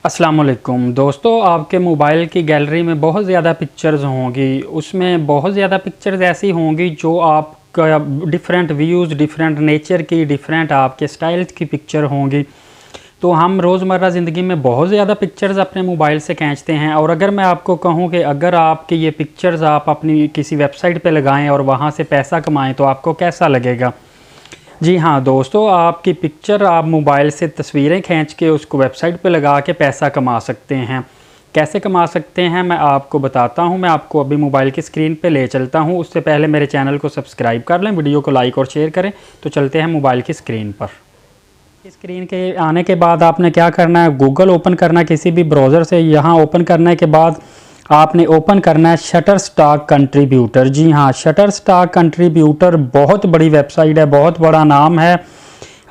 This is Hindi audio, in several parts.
अस्सलाम वालेकुम दोस्तों, आपके मोबाइल की गैलरी में बहुत ज़्यादा पिक्चर्स होंगी। उसमें बहुत ज़्यादा पिक्चर्स ऐसी होंगी जो आपका डिफरेंट व्यूज़, डिफरेंट नेचर की, डिफरेंट आपके स्टाइल्स की पिक्चर होंगी। तो हम रोज़मर्रा ज़िंदगी में बहुत ज़्यादा पिक्चर्स अपने मोबाइल से खींचते हैं। और अगर मैं आपको कहूँ कि अगर आपकी ये पिक्चर्स आप अपनी किसी वेबसाइट पे लगाएं और वहाँ से पैसा कमाएं तो आपको कैसा लगेगा? जी हाँ दोस्तों, आपकी पिक्चर आप मोबाइल से तस्वीरें खींच के उसको वेबसाइट पे लगा के पैसा कमा सकते हैं। कैसे कमा सकते हैं मैं आपको बताता हूँ। मैं आपको अभी मोबाइल की स्क्रीन पे ले चलता हूँ। उससे पहले मेरे चैनल को सब्सक्राइब कर लें, वीडियो को लाइक और शेयर करें। तो चलते हैं मोबाइल की स्क्रीन पर। स्क्रीन के आने के बाद आपने क्या करना है, गूगल ओपन करना है किसी भी ब्राउज़र से। यहाँ ओपन करने के बाद आपने ओपन करना है शटरस्टॉक कंट्रीब्यूटर। जी हाँ, शटरस्टॉक कंट्रीब्यूटर बहुत बड़ी वेबसाइट है, बहुत बड़ा नाम है।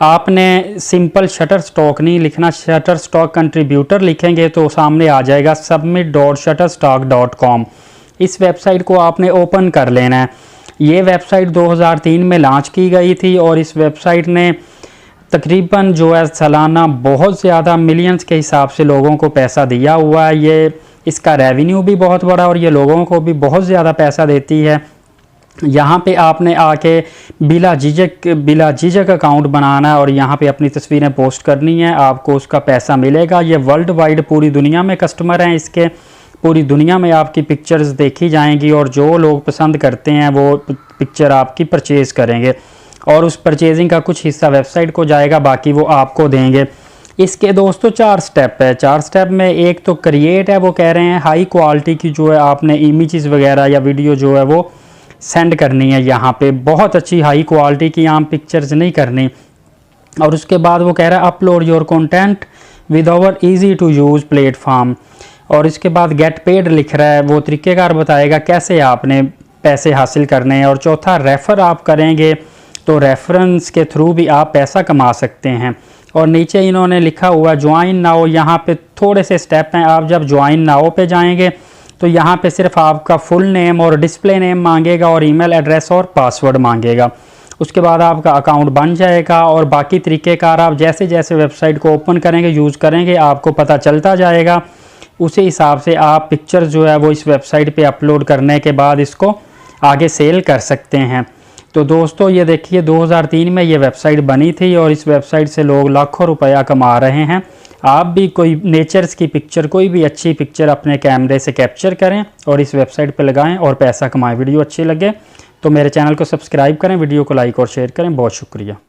आपने सिंपल शटरस्टॉक नहीं लिखना, शटरस्टॉक कंट्रीब्यूटर लिखेंगे तो सामने आ जाएगा submit.shutterstock.com। इस वेबसाइट को आपने ओपन कर लेना है। ये वेबसाइट 2003 में लॉन्च की गई थी और इस वेबसाइट ने तकरीबन जो है सालाना बहुत ज़्यादा मिलियंस के हिसाब से लोगों को पैसा दिया हुआ है। ये इसका रेवेन्यू भी बहुत बड़ा और ये लोगों को भी बहुत ज़्यादा पैसा देती है। यहाँ पे आपने आके बिला झिझक अकाउंट बनाना है और यहाँ पे अपनी तस्वीरें पोस्ट करनी है, आपको उसका पैसा मिलेगा। ये वर्ल्ड वाइड पूरी दुनिया में कस्टमर हैं इसके, पूरी दुनिया में आपकी पिक्चर्स देखी जाएंगी और जो लोग पसंद करते हैं वो पिक्चर आपकी परचेज़ करेंगे और उस परचेजिंग का कुछ हिस्सा वेबसाइट को जाएगा, बाकी वो आपको देंगे। इसके दोस्तों 4 स्टेप है। 4 स्टेप में एक तो क्रिएट है, वो कह रहे हैं हाई क्वालिटी की जो है आपने इमेजेस वगैरह या वीडियो जो है वो सेंड करनी है। यहाँ पे बहुत अच्छी हाई क्वालिटी की आम पिक्चर्स नहीं करनी। और उसके बाद वो कह रहा है upload your content with our easy to use platform. और इसके बाद गेट पेड लिख रहा है, वो तरीक़ेकार बताएगा कैसे आपने पैसे हासिल करने हैं। और चौथा रेफ़र आप करेंगे तो रेफरेंस के थ्रू भी आप पैसा कमा सकते हैं। और नीचे इन्होंने लिखा हुआ ज्वाइन नाउ, यहाँ पे थोड़े से स्टेप हैं। आप जब ज्वाइन नाउ पे जाएंगे तो यहाँ पे सिर्फ आपका फुल नेम और डिस्प्ले नेम मांगेगा और ईमेल एड्रेस और पासवर्ड मांगेगा। उसके बाद आपका अकाउंट बन जाएगा और बाकी तरीक़ेकार आप जैसे जैसे वेबसाइट को ओपन करेंगे, यूज़ करेंगे, आपको पता चलता जाएगा। उसी हिसाब से आप पिक्चर जो है वो इस वेबसाइट पर अपलोड करने के बाद इसको आगे सेल कर सकते हैं। तो दोस्तों ये देखिए 2003 में ये वेबसाइट बनी थी और इस वेबसाइट से लोग लाखों रुपया कमा रहे हैं। आप भी कोई नेचर्स की पिक्चर, कोई भी अच्छी पिक्चर अपने कैमरे से कैप्चर करें और इस वेबसाइट पे लगाएं और पैसा कमाएं। वीडियो अच्छी लगे तो मेरे चैनल को सब्सक्राइब करें, वीडियो को लाइक और शेयर करें। बहुत शुक्रिया।